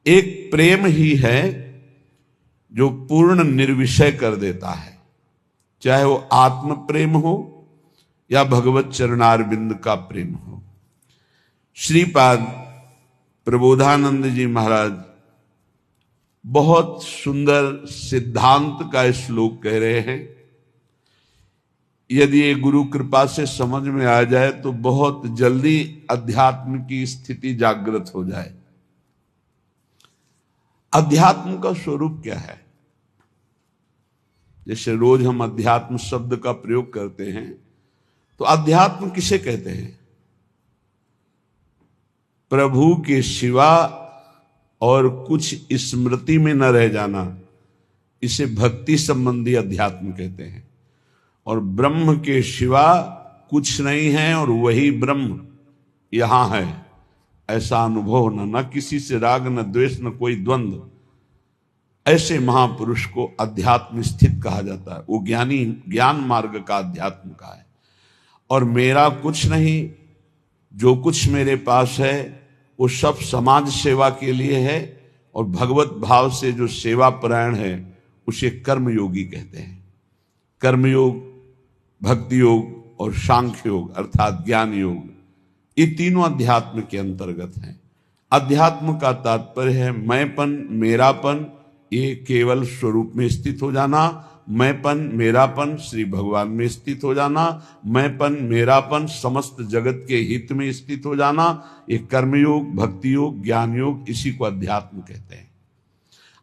एक प्रेम ही है जो पूर्ण निर्विषय कर देता है, चाहे वो आत्म प्रेम हो या भगवत चरणारविंद का प्रेम हो। श्रीपाद प्रबोधानंद जी महाराज बहुत सुंदर सिद्धांत का श्लोक कह रहे हैं। यदि ये गुरु कृपा से समझ में आ जाए तो बहुत जल्दी अध्यात्म की स्थिति जागृत हो जाए। अध्यात्म का स्वरूप क्या है? जैसे रोज हम अध्यात्म शब्द का प्रयोग करते हैं, तो अध्यात्म किसे कहते हैं? प्रभु के सिवा और कुछ स्मृति में न रह जाना, इसे भक्ति संबंधी अध्यात्म कहते हैं। और ब्रह्म के सिवा कुछ नहीं है और वही ब्रह्म यहां है, ऐसा अनुभव होना, न किसी से राग न द्वेष न कोई द्वंद्व, ऐसे महापुरुष को अध्यात्म स्थित कहा जाता है। वो ज्ञानी ज्ञान मार्ग का अध्यात्म का है। और मेरा कुछ नहीं, जो कुछ मेरे पास है वो सब समाज सेवा के लिए है, और भगवत भाव से जो सेवा परायण है उसे कर्मयोगी कहते हैं। कर्मयोग, भक्ति योग और सांख्य योग अर्थात ज्ञान योग, ये तीनों अध्यात्म के अंतर्गत हैं। अध्यात्म का तात्पर्य है मैंपन, मेरापन, ये केवल स्वरूप में स्थित हो जाना। मैंपन, मेरापन श्री भगवान में स्थित हो जाना। मैंपन, मेरापन समस्त जगत के हित में स्थित हो जाना। ये कर्मयोग, भक्ति योग, ज्ञान योग, इसी को अध्यात्म कहते हैं।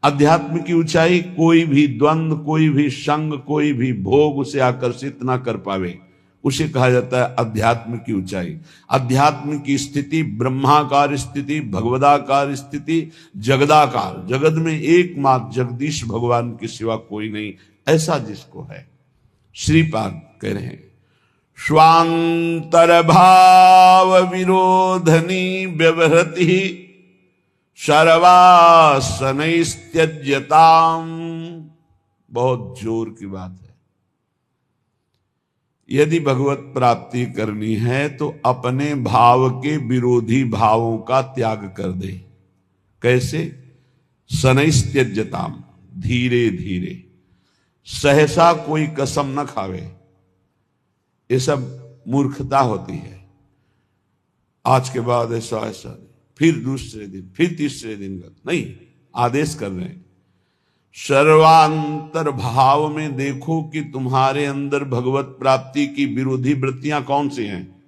अध्यात्म की ऊंचाई कोई भी द्वंद्व, कोई भी संग, कोई भी भोग उसे आकर्षित ना कर पावे, उसे कहा जाता है अध्यात्म की ऊंचाई। अध्यात्म की स्थिति ब्रह्माकार स्थिति, भगवदाकार स्थिति, जगदाकार, जगत में एकमात्र जगदीश भगवान के सिवा कोई नहीं, ऐसा जिसको है। श्रीपाद कह रहे हैं स्वांतर भाव विरोधनी व्यवहृति सर्वासनैस्त्यज्यताम्। बहुत जोर की बात है। यदि भगवत प्राप्ति करनी है तो अपने भाव के विरोधी भावों का त्याग कर दे। कैसे? शनैस्त्यज्यताम्, धीरे धीरे, सहसा कोई कसम न खावे। ये सब मूर्खता होती है। आज के बाद ऐसा ऐसा, फिर दूसरे दिन, फिर तीसरे दिन नहीं, आदेश कर रहे हैं। सर्वांतर भाव में देखो कि तुम्हारे अंदर भगवत प्राप्ति की विरोधी वृत्तियां कौन सी हैं,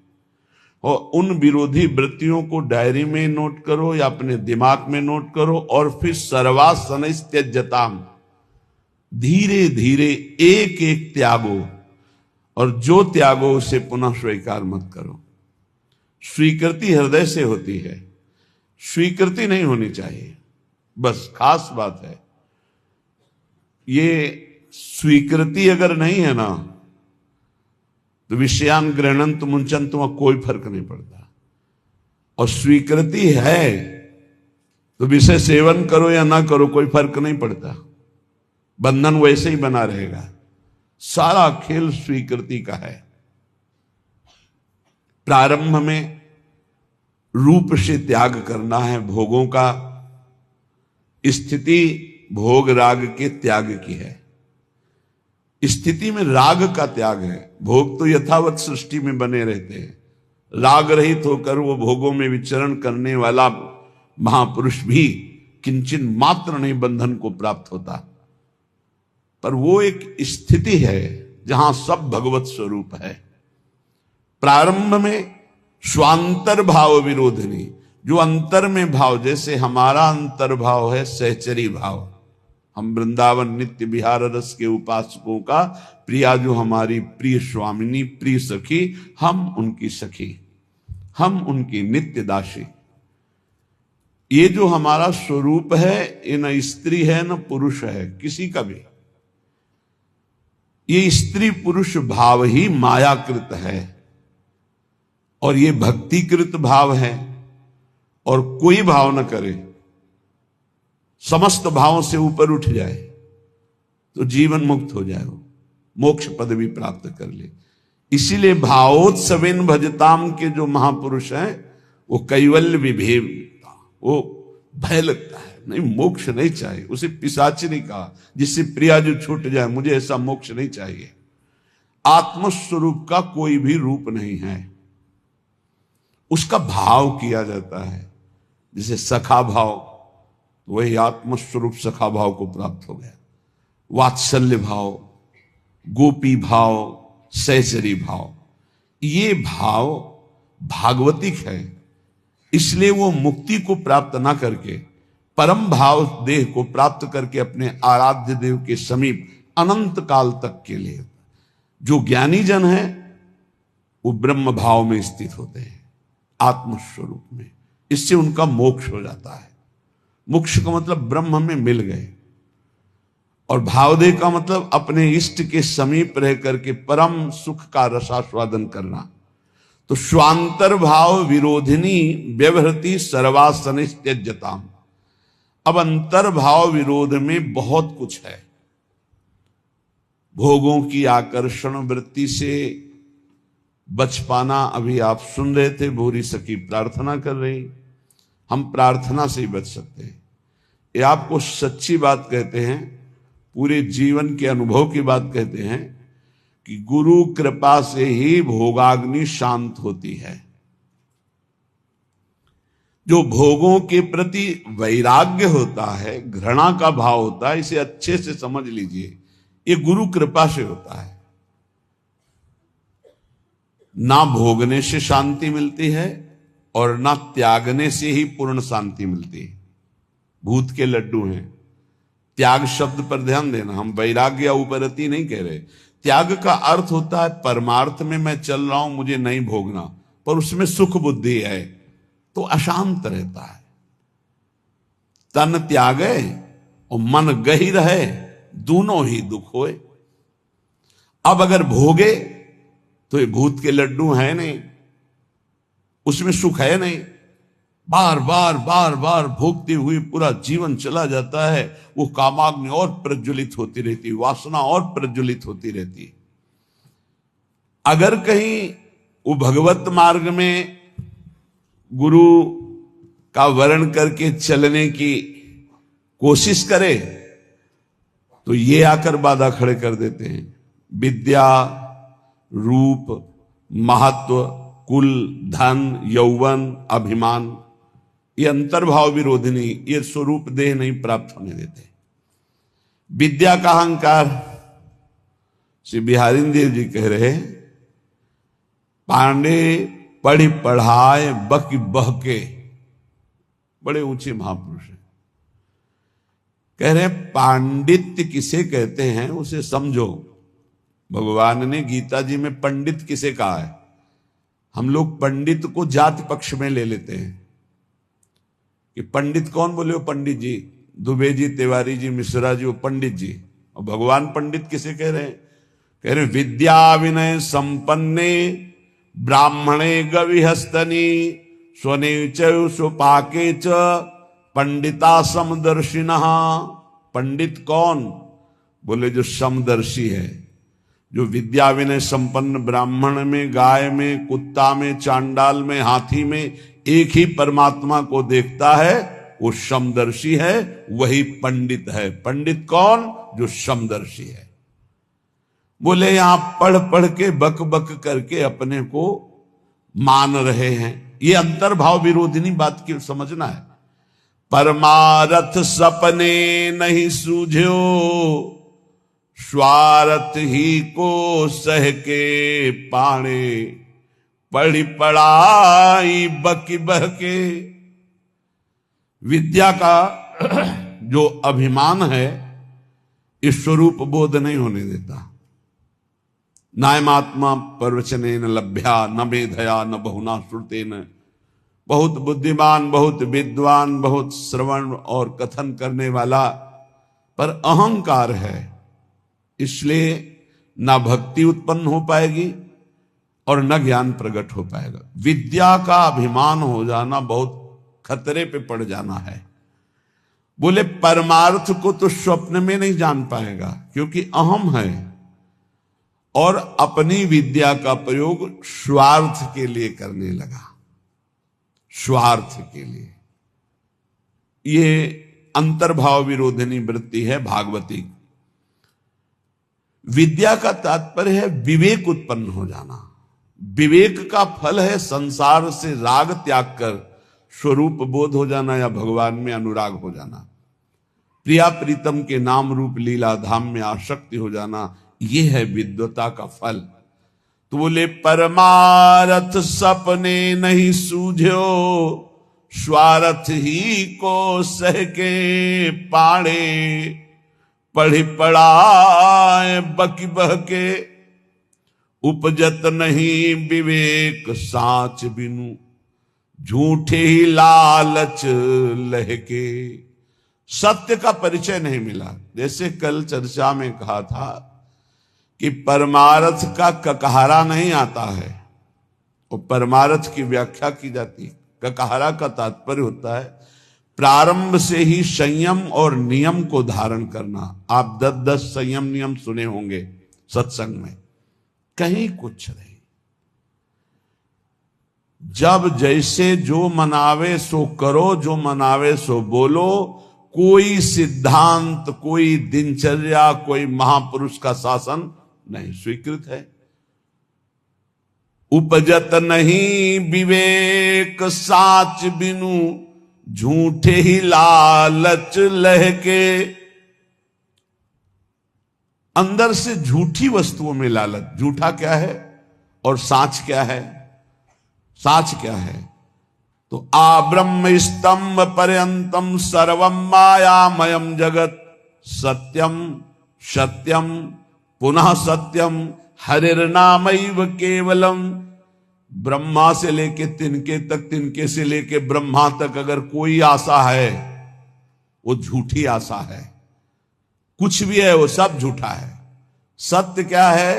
और उन विरोधी वृत्तियों को डायरी में नोट करो या अपने दिमाग में नोट करो, और फिर सर्वासनैस्त्यज्यताम्, धीरे धीरे एक एक त्यागो, और जो त्यागो उसे पुनः स्वीकार मत करो। स्वीकृति हृदय से होती है, स्वीकृति नहीं होनी चाहिए, बस खास बात है। ये स्वीकृति अगर नहीं है ना तो विषयान ग्रहणंत मुंचन तुम्हें कोई फर्क नहीं पड़ता, और स्वीकृति है तो विषय सेवन करो या ना करो कोई फर्क नहीं पड़ता, बंधन वैसे ही बना रहेगा। सारा खेल स्वीकृति का है। प्रारंभ में रूप से त्याग करना है भोगों का, स्थिति भोग राग के त्याग की है। स्थिति में राग का त्याग है, भोग तो यथावत सृष्टि में बने रहते हैं। राग रहित होकर वो भोगों में विचरण करने वाला महापुरुष भी किंचित मात्र नहीं बंधन को प्राप्त होता, पर वो एक स्थिति है जहां सब भगवत स्वरूप है। प्रारंभ में स्वांतर भाव विरोधनी, जो अंतर में भाव, जैसे हमारा अंतर भाव है सहचरी भाव, हम वृंदावन नित्य विहार रस के उपासकों का प्रिया, जो हमारी प्रिय स्वामिनी, प्रिय सखी, हम उनकी सखी, हम उनकी नित्य दासी। ये जो हमारा स्वरूप है, ये न स्त्री है न पुरुष है किसी का भी। ये स्त्री पुरुष भाव ही मायाकृत है, और ये भक्तिकृत भाव है। और कोई भाव न करे, समस्त भावों से ऊपर उठ जाए तो जीवन मुक्त हो जाए, वो मोक्ष पदवी प्राप्त कर ले। इसीलिए भावोत्सवेन भजताम के जो महापुरुष हैं वो कैवल्य विभेद, वो भय लगता है, नहीं मोक्ष नहीं चाहिए। उसे पिशाच ने कहा जिससे प्रिया जो छूट जाए, मुझे ऐसा मोक्ष नहीं चाहिए। आत्मस्वरूप का कोई भी रूप नहीं है, उसका भाव किया जाता है। जैसे सखा भाव, वही आत्मस्वरूप सखा भाव को प्राप्त हो गया। वात्सल्य भाव, गोपी भाव, सहचरी भाव, ये भाव भागवतिक है। इसलिए वो मुक्ति को प्राप्त ना करके परम भाव देह को प्राप्त करके अपने आराध्य देव के समीप अनंत काल तक के लिए जो ज्ञानी जन है वो ब्रह्म भाव में स्थित होते हैं, आत्मस्वरूप में। इससे उनका मोक्ष हो जाता है। मोक्ष का मतलब ब्रह्म में मिल गए, और भावदेह का मतलब अपने इष्ट के समीप रह करके परम सुख का रसास्वादन करना। तो स्वांतर भाव विरोधिनी व्यवहृति सर्वासनित्यजताम। अब अंतर भाव विरोध में बहुत कुछ है। भोगों की आकर्षण वृत्ति से बच पाना, अभी आप सुन रहे थे भूरी सखी प्रार्थना कर रही, हम प्रार्थना से ही बच सकते हैं। ये आपको सच्ची बात कहते हैं, पूरे जीवन के अनुभव की बात कहते हैं कि गुरु कृपा से ही भोगाग्नि शांत होती है। जो भोगों के प्रति वैराग्य होता है, घृणा का भाव होता है, इसे अच्छे से समझ लीजिए, ये गुरु कृपा से होता है। ना भोगने से शांति मिलती है और ना त्यागने से ही पूर्ण शांति मिलती है। भूत के लड्डू हैं। त्याग शब्द पर ध्यान देना, हम वैराग्य या उपरति नहीं कह रहे। त्याग का अर्थ होता है परमार्थ में मैं चल रहा हूं, मुझे नहीं भोगना, पर उसमें सुख बुद्धि है तो अशांत रहता है। तन त्यागे और मन गही रहे, दोनों ही दुख होए। अब अगर भोगे तो ये भूत के लड्डू है नहीं, उसमें सुख है नहीं। बार बार बार बार भोगते हुए पूरा जीवन चला जाता है। वो कामाग्नि और प्रज्वलित होती रहती, वासना और प्रज्वलित होती रहती। अगर कहीं वो भगवत मार्ग में गुरु का वर्ण करके चलने की कोशिश करे तो ये आकर बाधा खड़े कर देते हैं। विद्या, रूप, महत्व, कुल, धन, यौवन, अभिमान, ये अंतर्भाव विरोधिनी, ये स्वरूप देह नहीं प्राप्त होने देते। विद्या का अहंकार, श्री बिहारी देव जी कह रहे, पांडे पढ़ी पढ़ाए बक बहके, बड़े ऊंचे महापुरुष हैं। कह रहे पांडित्य किसे कहते हैं उसे समझो। भगवान ने गीता जी में पंडित किसे कहा है। हम लोग पंडित को जाति पक्ष में ले लेते हैं कि पंडित कौन बोले हो, पंडित जी, दुबे जी, तिवारी जी, मिश्रा जी, वो पंडित जी। और भगवान पंडित किसे कह रहे हैं? कह रहे विद्या विनय संपन्ने ब्राह्मणे गविहस्तनी स्वने स्वपाके च पंडिता समदर्शिनः। पंडित कौन? बोले जो समदर्शी है, जो विद्या विनय संपन्न ब्राह्मण में, गाय में, कुत्ता में, चांडाल में, हाथी में एक ही परमात्मा को देखता है, वो समदर्शी है, वही पंडित है। पंडित कौन? जो समदर्शी है। बोले यहां पढ़ पढ़ के बक बक करके अपने को मान रहे हैं, ये अंतर्भाव विरोधिनी बात की समझना है। परमारथ सपने नहीं सूझो, स्वार्थ ही को सह के पाणे, पढ़ी पढ़ाई बकी बहके। विद्या का जो अभिमान है इस स्वरूप बोध नहीं होने देता। नायमात्मा प्रवचनेन लभ्या न मेधया न बहुना श्रुतेन। बहुत बुद्धिमान, बहुत विद्वान, बहुत श्रवण और कथन करने वाला, पर अहंकार है, इसलिए ना भक्ति उत्पन्न हो पाएगी और न ज्ञान प्रकट हो पाएगा। विद्या का अभिमान हो जाना बहुत खतरे पे पड़ जाना है। बोले परमार्थ को तो स्वप्न में नहीं जान पाएगा क्योंकि अहम है, और अपनी विद्या का प्रयोग स्वार्थ के लिए करने लगा, स्वार्थ के लिए। ये अंतर्भाव विरोधिनी वृत्ति है भागवती। विद्या का तात्पर्य है विवेक उत्पन्न हो जाना। विवेक का फल है संसार से राग त्याग कर स्वरूप बोध हो जाना या भगवान में अनुराग हो जाना, प्रिया प्रीतम के नाम रूप लीला धाम में आसक्ति हो जाना। यह है विद्वता का फल। तो बोले परमारथ सपने नहीं सूझो, स्वार्थ ही को सह के पाड़े, पढ़ी पढ़ाए बकी बह के, उपजत नहीं विवेक साच बिनु, झूठे ही लालच लहके। सत्य का परिचय नहीं मिला। जैसे कल चर्चा में कहा था कि परमार्थ का ककहरा नहीं आता है, और परमार्थ की व्याख्या की जाती है। ककहरा का तात्पर्य होता है प्रारंभ से ही संयम और नियम को धारण करना। आप 10-10 संयम नियम सुने होंगे सत्संग में, कहीं कुछ नहीं। जब जैसे जो मनावे सो करो, जो मनावे सो बोलो, कोई सिद्धांत, कोई दिनचर्या, कोई महापुरुष का शासन नहीं स्वीकृत है। उपजत नहीं विवेक साच बिनु, झूठे ही लालच लहके। अंदर से झूठी वस्तुओं में लालच। झूठा क्या है और साच क्या है? साच क्या है? तो आ ब्रह्म स्तंभ पर्यंतम सर्वम मायामयम जगत, सत्यम सत्यम पुनः सत्यम हरिर्नामैव केवलम। ब्रह्मा से लेके तिनके तक, तिनके से लेके ब्रह्मा तक अगर कोई आशा है वो झूठी आशा है। कुछ भी है वो सब झूठा है। सत्य क्या है?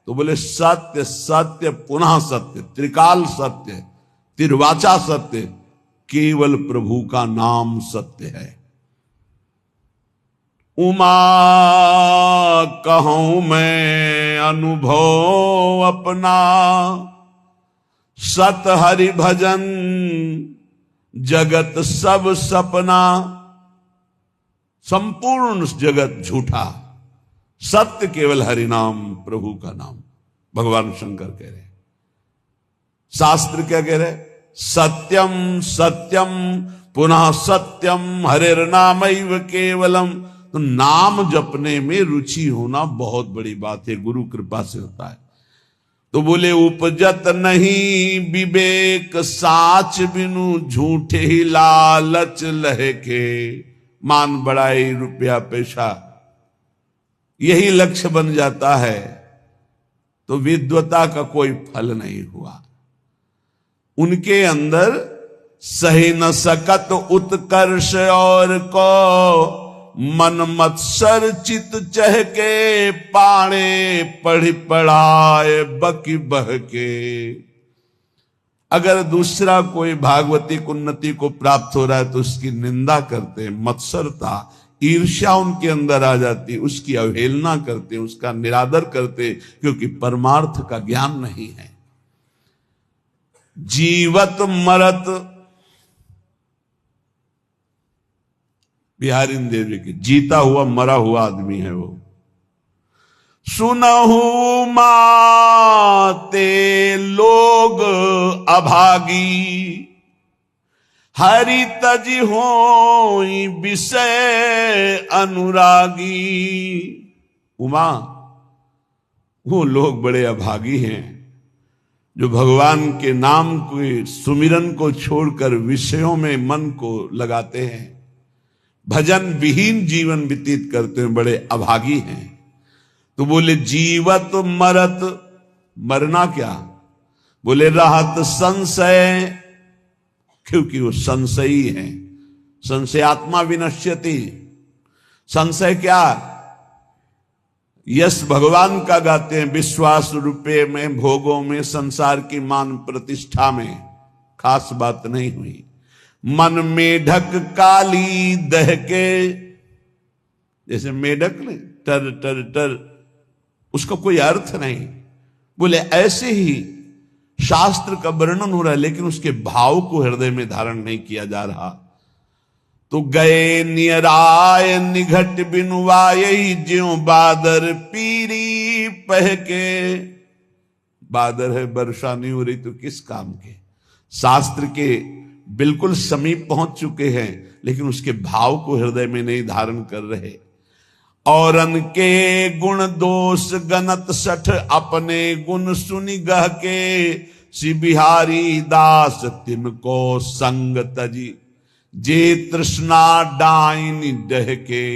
तो बोले सत्य सत्य पुनः सत्य, त्रिकाल सत्य, तिर्वाचा सत्य, केवल प्रभु का नाम सत्य है। उमा कहूं मैं अनुभव अपना, सत हरि भजन जगत सब सपना। संपूर्ण जगत झूठा, सत्य केवल हरि नाम, प्रभु का नाम। भगवान शंकर कह रहे, शास्त्र क्या कह रहे? सत्यम सत्यम पुनः सत्यम हरिर्नामैव केवलम। तो नाम जपने में रुचि होना बहुत बड़ी बात है, गुरु कृपा से होता है। तो बोले उपजत नहीं विवेक साच बिनु, झूठे ही लालच लहके। मान बढ़ाई, रुपया पैसा, यही लक्ष्य बन जाता है तो विद्वता का कोई फल नहीं हुआ। उनके अंदर सही न सकत उत्कर्ष और को, मन मत्सर चित चहके पाणे, पढ़ी पढ़ाए बकी बह के। अगर दूसरा कोई भागवतिक उन्नति को प्राप्त हो रहा है तो उसकी निंदा करते, मत्सरता ईर्ष्या उनके अंदर आ जाती, उसकी अवहेलना करते, उसका निरादर करते, क्योंकि परमार्थ का ज्ञान नहीं है। जीवत मरत, बिहारी देवी की, जीता हुआ मरा हुआ आदमी है वो। सुनहु माते लोग अभागी, हरि तज होई विषय अनुरागी। उमा, वो लोग बड़े अभागी हैं जो भगवान के नाम के सुमिरन को छोड़कर विषयों में मन को लगाते हैं, भजन विहीन जीवन व्यतीत करते हैं, बड़े अभागी हैं। तो बोले जीवत मरत, मरना क्या? बोले रहत संशय, क्योंकि वो संशयी है। संशयात्मा विनश्यति। संशय क्या? यश भगवान का गाते हैं, विश्वास रुपये में, भोगों में, संसार की मान प्रतिष्ठा में खास बात नहीं हुई। मन मेढक काली दह के, जैसे मेढक ने टर टर टर, उसका कोई अर्थ नहीं। बोले ऐसे ही शास्त्र का वर्णन हो रहा है, लेकिन उसके भाव को हृदय में धारण नहीं किया जा रहा। तो गए नियराय निघट बिनुवाय ज्यों बादर पीरी पह के। बादर है, वर्षा नहीं हो रही तो किस काम के। शास्त्र के बिल्कुल समीप पहुंच चुके हैं लेकिन उसके भाव को हृदय में नहीं धारण कर रहे। और अनके गुण दोष गणत सठ अपने गुण सुनि गह के। श्री बिहारी दास तिनको संग तजी जे तृष्णा डाइन डह के।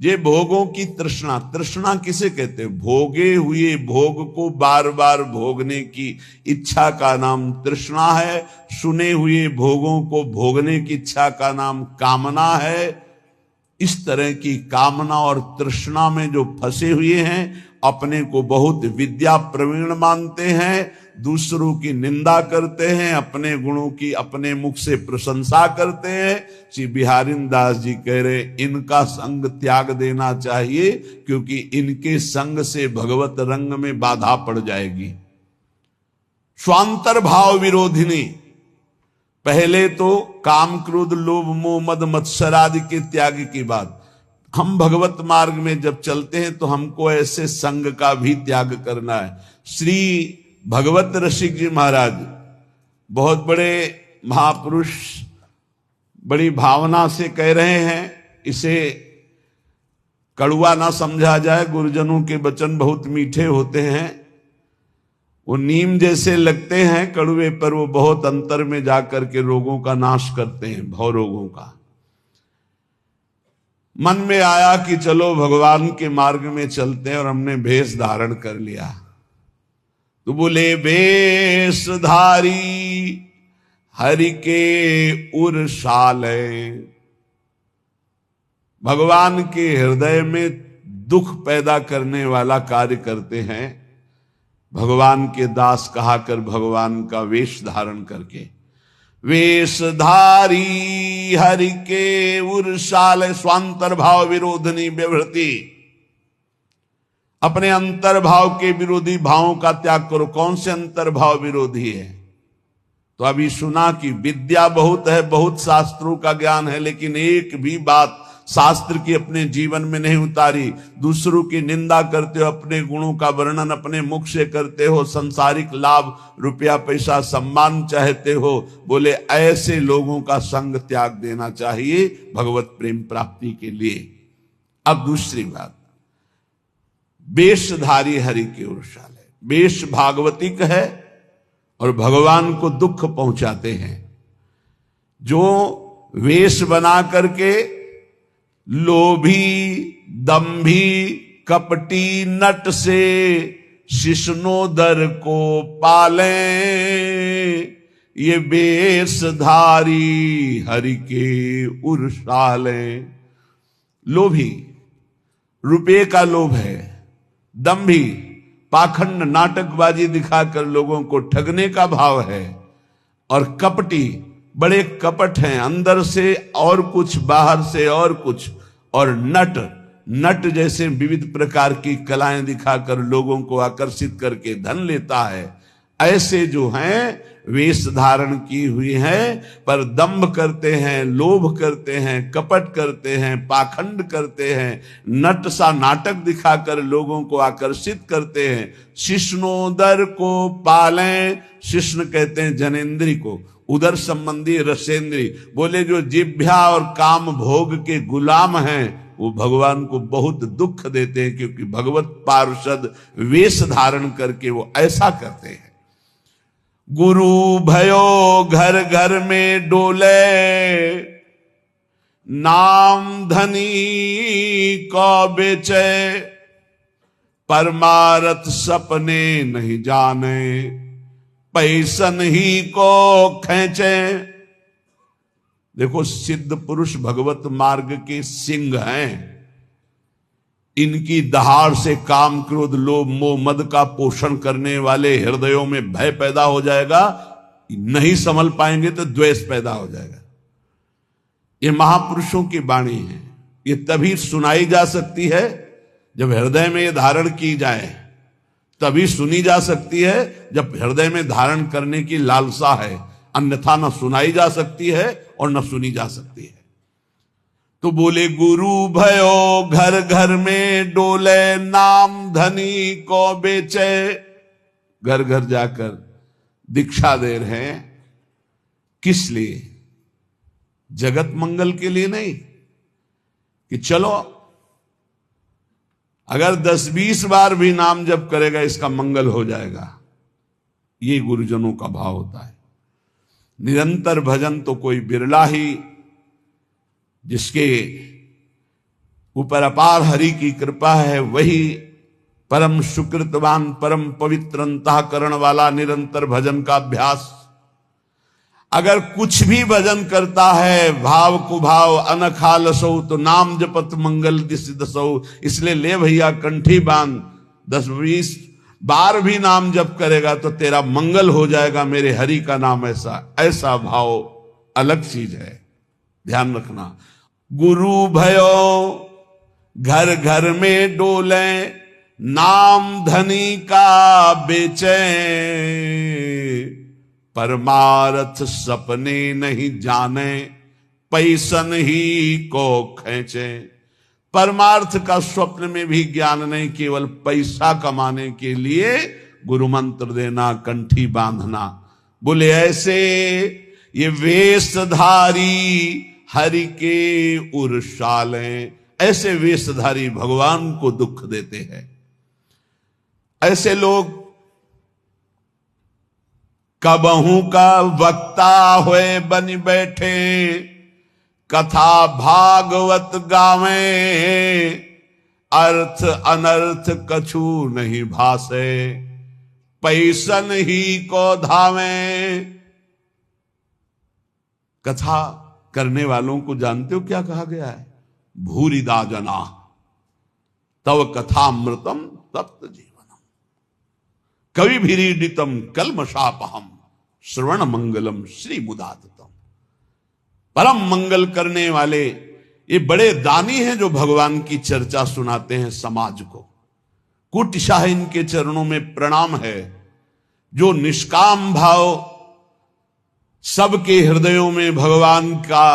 ये भोगों की तृष्णा, तृष्णा किसे कहते हैं? भोगे हुए भोग को बार बार भोगने की इच्छा का नाम तृष्णा है। सुने हुए भोगों को भोगने की इच्छा का नाम कामना है। इस तरह की कामना और तृष्णा में जो फंसे हुए हैं, अपने को बहुत विद्या प्रवीण मानते हैं, दूसरों की निंदा करते हैं, अपने गुणों की अपने मुख से प्रशंसा करते हैं। श्री बिहारी दास जी कह रहे इनका संग त्याग देना चाहिए, क्योंकि इनके संग से भगवत रंग में बाधा पड़ जाएगी। स्वांतर भाव विरोधिनी, पहले तो काम क्रोध लोभ मोह मद मत्सर आदि के त्याग की बात। हम भगवत मार्ग में जब चलते हैं तो हमको ऐसे संग का भी त्याग करना है। श्री भगवत रसिक जी महाराज बहुत बड़े महापुरुष, बड़ी भावना से कह रहे हैं, इसे कड़वा ना समझा जाए। गुरुजनों के वचन बहुत मीठे होते हैं, वो नीम जैसे लगते हैं कड़वे, पर वो बहुत अंतर में जाकर के रोगों का नाश करते हैं, भव रोगों का। मन में आया कि चलो भगवान के मार्ग में चलते हैं, और हमने भेष धारण कर लिया। तो बोले वेशधारी हरि के उरसाले। भगवान के हृदय में दुख पैदा करने वाला कार्य करते हैं। भगवान के दास कहा कर भगवान का वेश धारण करके। वेशधारी हरि के उरसाले स्वांतर भाव विरोधनी व्यवृति। अपने अंतर्भाव के विरोधी भावों का त्याग करो। कौन से अंतर्भाव विरोधी है? तो अभी सुना कि विद्या बहुत है, बहुत शास्त्रों का ज्ञान है, लेकिन एक भी बात शास्त्र की अपने जीवन में नहीं उतारी। दूसरों की निंदा करते हो, अपने गुणों का वर्णन अपने मुख से करते हो, संसारिक लाभ रुपया पैसा सम्मान चाहते हो। बोले ऐसे लोगों का संग त्याग देना चाहिए भगवत प्रेम प्राप्ति के लिए। अब दूसरी बात, वेशधारी हरि के उरसाले। वेश भागवतिक है और भगवान को दुख पहुंचाते हैं। जो वेश बना करके लोभी दंभी कपटी नट से शिष्णोदर को पाले। ये वेशधारी हरि के उरसाले। लोभी, रुपये का लोभ है। दंभी, पाखंड नाटकबाजी दिखाकर लोगों को ठगने का भाव है। और कपटी, बड़े कपट हैं, अंदर से और कुछ बाहर से और कुछ। और नट जैसे विविध प्रकार की कलाएं दिखाकर लोगों को आकर्षित करके धन लेता है। ऐसे जो हैं वेश धारण की हुई है, पर दंभ करते हैं, लोभ करते हैं, कपट करते हैं, पाखंड करते हैं, नट सा नाटक दिखाकर लोगों को आकर्षित करते हैं। शिष्णोदर को पालें। शिष्ण कहते हैं जनेन्द्री को, उदर संबंधी रसेंद्री। बोले जो जिभ्या और काम भोग के गुलाम हैं वो भगवान को बहुत दुख देते हैं, क्योंकि भगवत पार्षद वेश धारण करके वो ऐसा करते हैं। गुरु भयो घर घर में डोले, नाम धनी को बेचे। परमारथ सपने नहीं जाने, पैसन ही को खींचे। देखो, सिद्ध पुरुष भगवत मार्ग के सिंह हैं। इनकी दहाड़ से काम क्रोध लोभ मोह मद का पोषण करने वाले हृदयों में भय पैदा हो जाएगा। नहीं संभल पाएंगे तो द्वेष पैदा हो जाएगा। ये महापुरुषों की वाणी है। ये तभी सुनाई जा सकती है जब हृदय में ये धारण की जाए, तभी सुनी जा सकती है जब हृदय में धारण करने की लालसा है। अन्यथा न सुनाई जा सकती है और न सुनी जा सकती है। तो बोले गुरु भयो घर घर में डोले, नाम धनी को बेचे। घर घर जाकर दीक्षा दे रहे हैं, किस लिए? जगत मंगल के लिए नहीं कि चलो अगर 10-20 बार भी नाम जप करेगा इसका मंगल हो जाएगा। ये गुरुजनों का भाव होता है। निरंतर भजन तो कोई बिरला ही, जिसके ऊपर अपार हरि की कृपा है, वही परम सुकृतवान, परम पवित्र अंतःकरण वाला निरंतर भजन का अभ्यास। अगर कुछ भी भजन करता है भाव कुभाव अनखा लसो, तो नाम जपत मंगल दिस दसो। इसलिए ले भैया कंठी बांध, 10-20 बार भी नाम जप करेगा तो तेरा मंगल हो जाएगा मेरे हरि का नाम। ऐसा भाव अलग चीज है, ध्यान रखना। गुरु भयो घर घर में डोले, नाम धनी का बेचे। परमार्थ सपने नहीं जाने, पैसन ही को खींचे। परमार्थ का स्वप्न में भी ज्ञान नहीं, केवल पैसा कमाने के लिए गुरु मंत्र देना, कंठी बांधना। बोले ऐसे ये वेशधारी हरि के उर्शाले, ऐसे वेशधारी भगवान को दुख देते हैं। ऐसे लोग कबहू का वक्ता हुए बन बैठे, कथा भागवत गावे। अर्थ अनर्थ कछु नहीं भासे, पैसन ही को धावे। कथा करने वालों को जानते हो क्या कहा गया है? भूरिदा जना तव कथामृतम तप्त जीवनम, कवि भीरीडितम कलमशापहम, श्रवण मंगलम श्री मुदाततम। परम मंगल करने वाले ये बड़े दानी हैं जो भगवान की चर्चा सुनाते हैं समाज को। कुटिशाह इनके चरणों में प्रणाम है। जो निष्काम भाव सबके हृदयों में भगवान का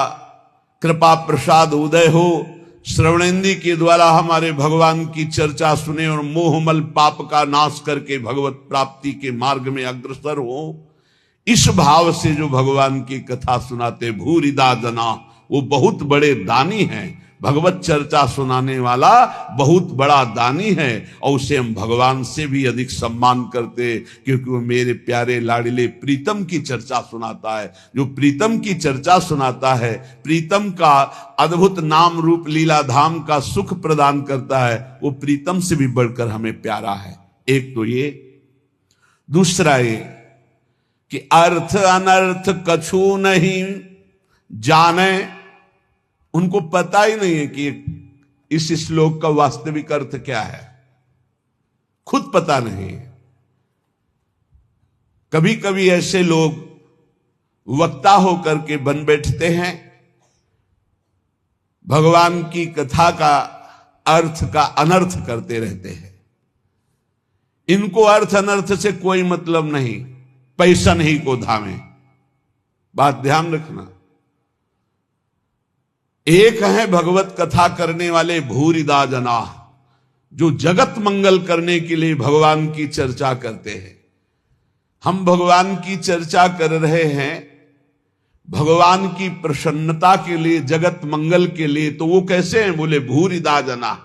कृपा प्रसाद उदय हो, श्रवणेंद्री के द्वारा हमारे भगवान की चर्चा सुने और मोहमल पाप का नाश करके भगवत प्राप्ति के मार्ग में अग्रसर हो, इस भाव से जो भगवान की कथा सुनाते भूरिदा जना, वो बहुत बड़े दानी हैं। भगवत चर्चा सुनाने वाला बहुत बड़ा दानी है और उसे हम भगवान से भी अधिक सम्मान करते, क्योंकि वो मेरे प्यारे लाडले प्रीतम की चर्चा सुनाता है। जो प्रीतम की चर्चा सुनाता है, प्रीतम का अद्भुत नाम रूप लीला धाम का सुख प्रदान करता है, वो प्रीतम से भी बढ़कर हमें प्यारा है। एक तो ये, दूसरा ये कि अर्थ अनर्थ कछु नहीं जाने। उनको पता ही नहीं है कि इस श्लोक का वास्तविक अर्थ क्या है, खुद पता नहीं। कभी कभी ऐसे लोग वक्ता होकर के बन बैठते हैं, भगवान की कथा का अर्थ का अनर्थ करते रहते हैं। इनको अर्थ अनर्थ से कोई मतलब नहीं, पैसा नहीं को धामे। बात ध्यान रखना। एक है भगवत कथा करने वाले भूरिदा जना, जो जगत मंगल करने के लिए भगवान की चर्चा करते हैं। हम भगवान की चर्चा कर रहे हैं भगवान की प्रसन्नता के लिए, जगत मंगल के लिए, तो वो कैसे हैं? बोले भूरिदा जना।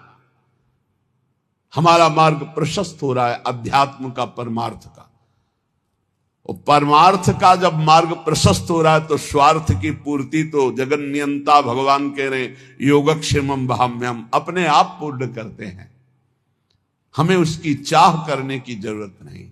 हमारा मार्ग प्रशस्त हो रहा है अध्यात्म का, परमार्थ का। और परमार्थ का जब मार्ग प्रशस्त हो रहा है तो स्वार्थ की पूर्ति तो जगन्नियंता भगवान कह रहे योगक्षेमम भाम्यम, अपने आप पूर्ण करते हैं। हमें उसकी चाह करने की जरूरत नहीं।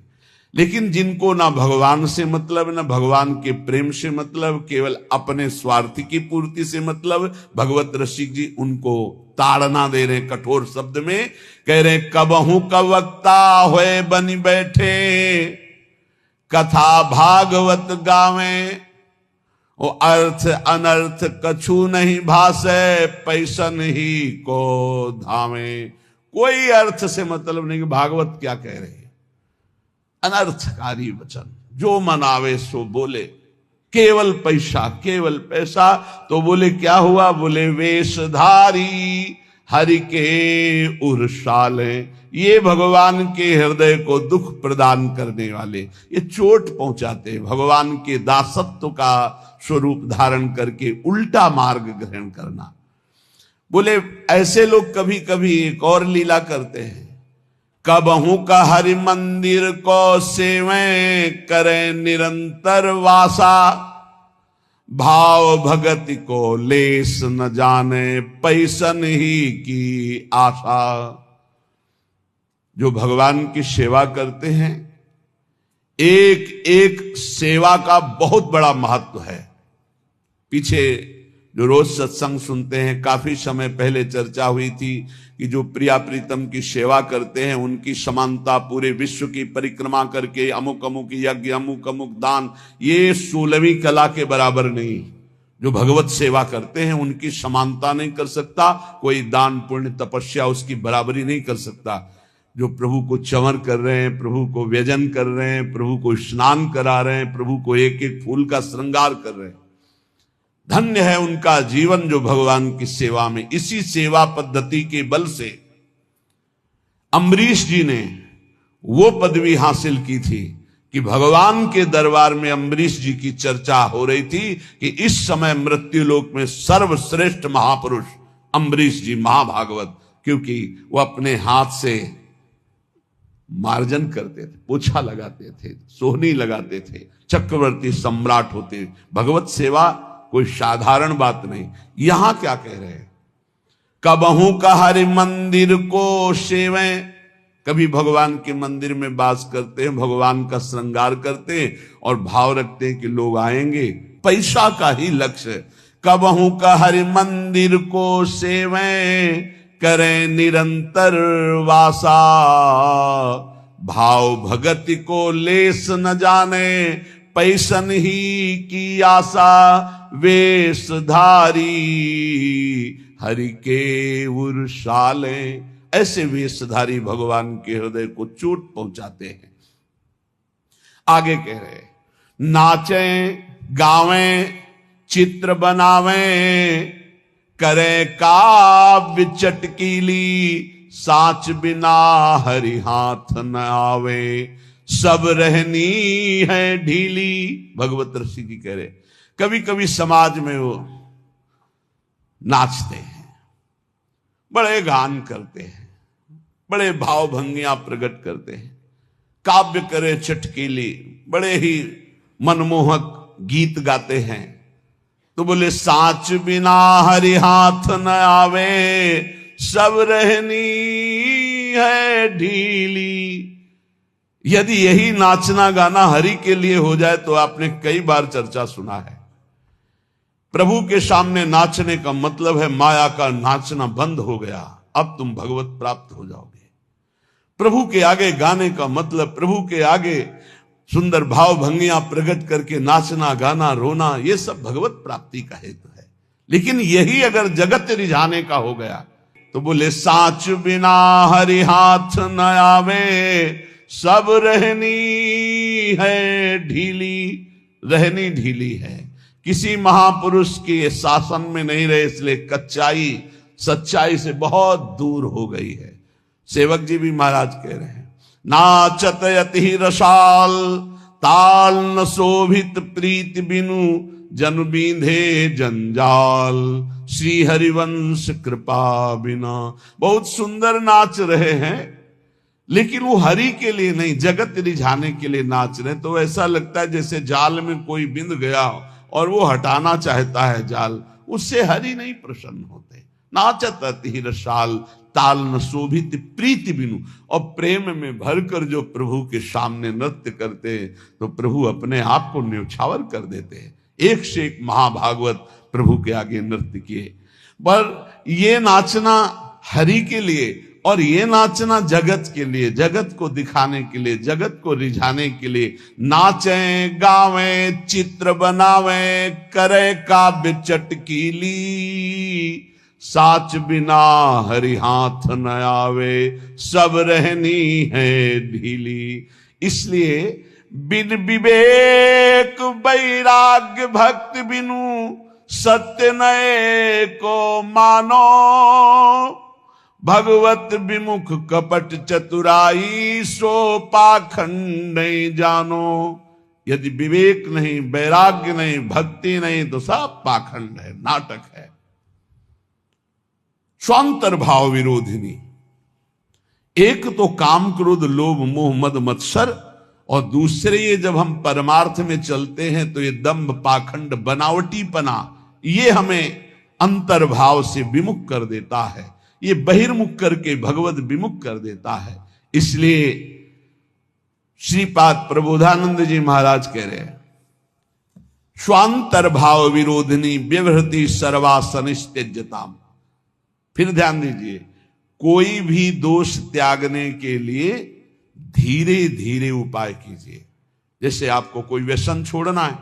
लेकिन जिनको ना भगवान से मतलब, ना भगवान के प्रेम से मतलब, केवल अपने स्वार्थ की पूर्ति से मतलब, भगवत रसिक जी उनको ताड़ना दे रहे कठोर शब्द में, कह रहे कबहू कवक्ता होए बन बैठे, कथा भागवत गावे। वो अर्थ अनर्थ कछु नहीं भासे, पैसन ही को धामे। कोई अर्थ से मतलब नहीं कि भागवत क्या कह रहे हैं, अनर्थकारी वचन, जो मन आवे सो बोले, केवल पैसा, केवल पैसा। तो बोले क्या हुआ? बोले वेशधारी हरि के उर्साले, ये भगवान के हृदय को दुख प्रदान करने वाले, ये चोट पहुंचाते, भगवान के दासत्व का स्वरूप धारण करके उल्टा मार्ग ग्रहण करना। बोले ऐसे लोग कभी कभी एक और लीला करते हैं, कबहू का हरि मंदिर को सेवें करें निरंतर वासा, भाव भगति को लेस न जाने पैसन ही की आशा। जो भगवान की सेवा करते हैं, एक एक सेवा का बहुत बड़ा महत्व है। पीछे जो रोज सत्संग सुनते हैं, काफी समय पहले चर्चा हुई थी कि जो प्रिया प्रीतम की सेवा करते हैं उनकी समानता पूरे विश्व की परिक्रमा करके अमुक अमुक यज्ञ, अमुक अमुक दान, ये 16वीं कला के बराबर नहीं। जो भगवत सेवा करते हैं उनकी समानता नहीं कर सकता कोई, दान पुण्य तपस्या उसकी बराबरी नहीं कर सकता। जो प्रभु को चंवर कर रहे हैं, प्रभु को व्यजन कर रहे हैं, प्रभु को स्नान करा रहे हैं, प्रभु को एक एक फूल का श्रृंगार कर रहे हैं, धन्य है उनका जीवन जो भगवान की सेवा में। इसी सेवा पद्धति के बल से अम्बरीश जी ने वो पदवी हासिल की थी कि भगवान के दरबार में अम्बरीश जी की चर्चा हो रही थी कि इस समय मृत्युलोक में सर्वश्रेष्ठ महापुरुष अम्बरीश जी महाभागवत, क्योंकि वो अपने हाथ से मार्जन करते थे, पोछा लगाते थे, सोहनी लगाते थे, चक्रवर्ती सम्राट होते। भगवत सेवा कोई साधारण बात नहीं। यहां क्या कह रहे हैं? कबहू का हरि मंदिर को सेवें, कभी भगवान के मंदिर में वास करते हैं, भगवान का श्रृंगार करते हैं और भाव रखते हैं कि लोग आएंगे, पैसा का ही लक्ष्य। कबहू का हरि मंदिर को सेवें करें निरंतर वासा, भाव भगति को लेस न जाने पैसन ही की आशा, वेशधारी हरि के उर्साले। ऐसे वेशधारी भगवान के हृदय को चोट पहुंचाते हैं। आगे कह रहे, नाचें गावें चित्र बनावें, करे काव्य चटकीली, साच बिना हरि हाथ न आवे, सब रहनी है ढीली। भगवत ऋषि जी कह रहे, कभी कभी समाज में वो नाचते हैं, बड़े गान करते हैं, बड़े भाव भंगियां प्रकट करते हैं, काव्य करे चटकीली, बड़े ही मनमोहक गीत गाते हैं। तो बोले साच बिना हरि हाथ न आवे, सब रहनी है ढीली। यदि यही नाचना गाना हरि के लिए हो जाए तो आपने कई बार चर्चा सुना है, प्रभु के सामने नाचने का मतलब है माया का नाचना बंद हो गया, अब तुम भगवत प्राप्त हो जाओगे। प्रभु के आगे गाने का मतलब प्रभु के आगे सुंदर भाव भंगियां प्रकट करके नाचना गाना रोना, ये सब भगवत प्राप्ति का हेतु है। लेकिन यही अगर जगत रिझाने का हो गया तो बोले साच बिना हरि हाथ न आवे, सब रहनी है ढीली। रहनी ढीली है, किसी महापुरुष के शासन में नहीं रहे, इसलिए कच्चाई सच्चाई से बहुत दूर हो गई है। सेवक जी भी महाराज कह रहे हैं, नाचत यति रसाल, ताल न शोभित प्रीति बिनु, जन बींधे जंजाल, श्री हरिवंश कृपा बिना। बहुत सुंदर नाच रहे हैं, लेकिन वो हरि के लिए नहीं, जगत रिझाने के लिए नाच रहे। तो ऐसा लगता है जैसे जाल में कोई बिंद गया और वो हटाना चाहता है जाल, उससे हरि नहीं प्रसन्न होते। नाचत अति रसाल, ताल न शोभित प्रीति बिनु। और प्रेम में भरकर जो प्रभु के सामने नृत्य करते तो प्रभु अपने आप को न्यौछावर कर देते हैं। एक से एक महाभागवत प्रभु के आगे नृत्य किए। पर ये नाचना हरि के लिए और ये नाचना जगत के लिए, जगत को दिखाने के लिए, जगत को रिझाने के लिए। नाचें गावें चित्र बनावें, करे काव्य चटकीली, साच बिना हरि हाथ न आवे, सब रहनी है ढीली। इसलिए बिन विवेक वैराग्य भक्ति बिनु सत्य नए को मानो, भगवत विमुख कपट चतुराई सो पाखंड नहीं जानो। यदि विवेक नहीं, वैराग्य नहीं, भक्ति नहीं तो सब पाखंड है, नाटक है। स्वांतर्भाव विरोधिनी, एक तो काम क्रोध लोभ मोह मद मत्सर, और दूसरे ये जब हम परमार्थ में चलते हैं तो ये दंभ पाखंड बनावटीपना, ये हमें अंतर्भाव से विमुख कर देता है, ये बहिर्मुख करके भगवत विमुख कर देता है। इसलिए श्रीपाद प्रबोधानंद जी महाराज कह रहे हैं, स्वांतर्भाव विरोधिनी व्यवहृति सर्वासनित्यज्यताम। फिर ध्यान दीजिए, कोई भी दोष त्यागने के लिए धीरे धीरे उपाय कीजिए। जैसे आपको कोई व्यसन छोड़ना है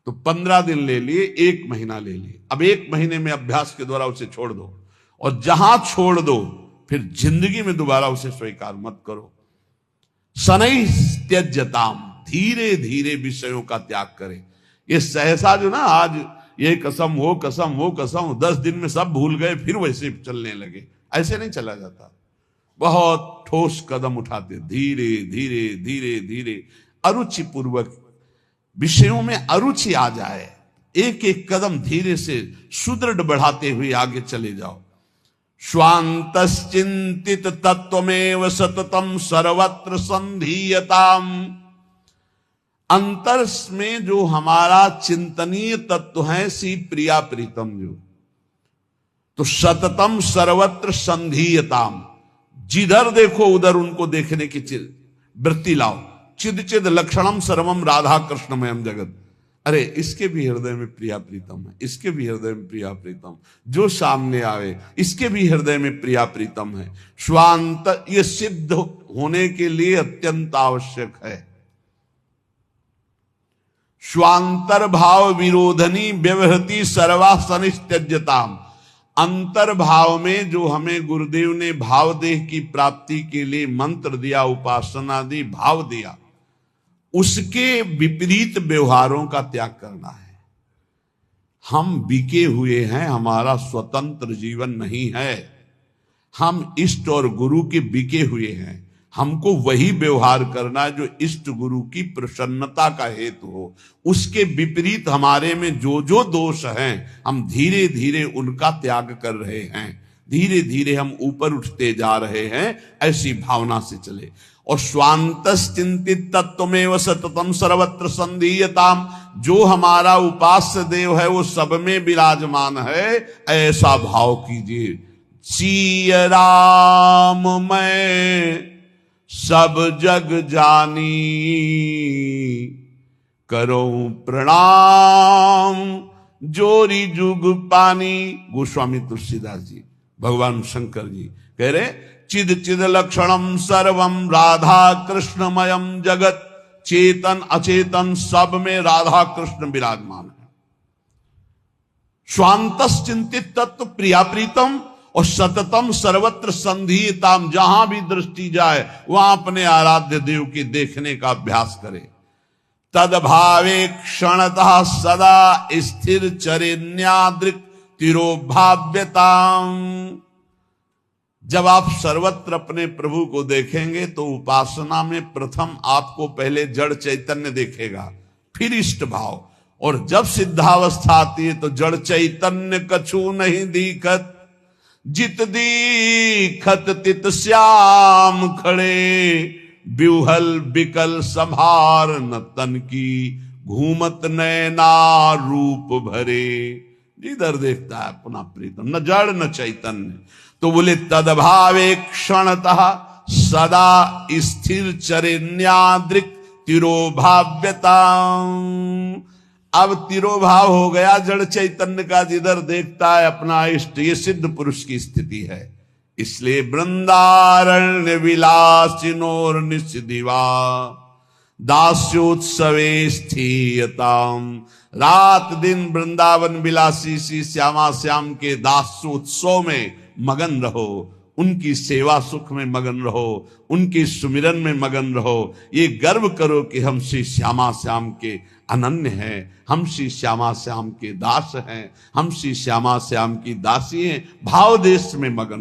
तो 15 दिन ले लिए, 1 महीना ले लिए, अब 1 महीने में अभ्यास के द्वारा उसे छोड़ दो, और जहां छोड़ दो फिर जिंदगी में दोबारा उसे स्वीकार मत करो। शनै त्यज्यताम, धीरे धीरे विषयों का त्याग करें। ये सहसा जो ना आज ये कसम वो कसम वो कसम, 10 दिन में सब भूल गए फिर वैसे चलने लगे, ऐसे नहीं चला जाता। बहुत ठोस कदम उठाते, धीरे धीरे धीरे धीरे, अरुचि पूर्वक, विषयों में अरुचि आ जाए, एक एक कदम धीरे से सुदृढ़ बढ़ाते हुए आगे चले जाओ। स्वांतश्चिंतित तत्वमेव सततम सर्वत्र संधीयताम, अंतर में जो हमारा चिंतनीय तत्व है, सी प्रिया प्रीतम जो, तो सततम सर्वत्र संधीयताम, जिधर देखो उधर उनको देखने की वृत्ति लाओ। चिद चिद लक्षणम सर्वम राधा कृष्णमयम जगत, अरे इसके भी हृदय में प्रिया प्रीतम है, इसके भी हृदय में प्रिया प्रीतम, जो सामने आवे इसके भी हृदय में प्रिया प्रीतम है। स्वांत, ये सिद्ध होने के लिए अत्यंत आवश्यक है। स्वांतर्भाव विरोधनी व्यवहृति सर्वासनित्यज्यताम, अंतर्भाव में जो हमें गुरुदेव ने भाव देह की प्राप्ति के लिए मंत्र दिया, उपासना दी, भाव दिया, उसके विपरीत व्यवहारों का त्याग करना है। हम बिके हुए हैं, हमारा स्वतंत्र जीवन नहीं है, हम इष्ट और गुरु के बिके हुए हैं। हमको वही व्यवहार करना है जो इष्ट गुरु की प्रसन्नता का हेतु हो। उसके विपरीत हमारे में जो जो दोष हैं, हम धीरे धीरे उनका त्याग कर रहे हैं, धीरे धीरे हम ऊपर उठते जा रहे हैं, ऐसी भावना से चले। और स्वांतश्चिंतित तत्वमेव सततम सर्वत्र संधीयताम, जो हमारा उपास्य देव है वो सब में विराजमान है, ऐसा भाव कीजिए। सिय राम मैं सब जग जानी, करो प्रणाम जोरी जुग पानी। गोस्वामी तुलसीदास जी, भगवान शंकर जी कह रहे, चिद चिद लक्षणम सर्वम राधा कृष्णमयम जगत, चेतन अचेतन सब में राधा कृष्ण विराजमान है। स्वांतश्चिंतित तत्व प्रिया प्रीतम, और सततम सर्वत्र संधीयताम, जहां भी दृष्टि जाए वहां अपने आराध्य देव के देखने का अभ्यास करे। तदभावे क्षणतः सदा स्थिर चरेन्यादृक् तिरोभाव्यताम, जब आप सर्वत्र अपने प्रभु को देखेंगे तो उपासना में प्रथम आपको पहले जड़ चैतन्य देखेगा, फिर इष्ट भाव, और जब सिद्धावस्था आती है तो जड़ चैतन्य कछु नहीं दिखत, जित दीखत तित श्याम खड़े, ब्यूहल बिकल संभार न तन की, घूमत नैना रूप भरे। जिधर देखता है अपना प्रीतम, न जड़ न चैतन्य। तो बोले तदभावे क्षणतः सदा स्थिर चरेन्यादृक् तिरोभाव्यता। अब तिरोभाव हो गया जड़ चैतन्य का, जिधर देखता है अपना इष्ट, ये सिद्ध पुरुष की स्थिति है। इसलिए वृंदारण्य विलासिनोर निषदिवा दास्योत्सवे स्थीयताम, रात दिन वृंदावन विलासी श्री श्यामा श्याम के दास्योत्सव में मगन रहो, उनकी सेवा सुख में मगन रहो, उनके सुमिरन में मगन रहो। ये गर्व करो कि हम श्री श्यामा श्याम के अनन्य हैं, हम श्री श्यामा श्याम के दास हैं, हम श्री श्यामा श्याम की दासी हैं। भाव देश में मगन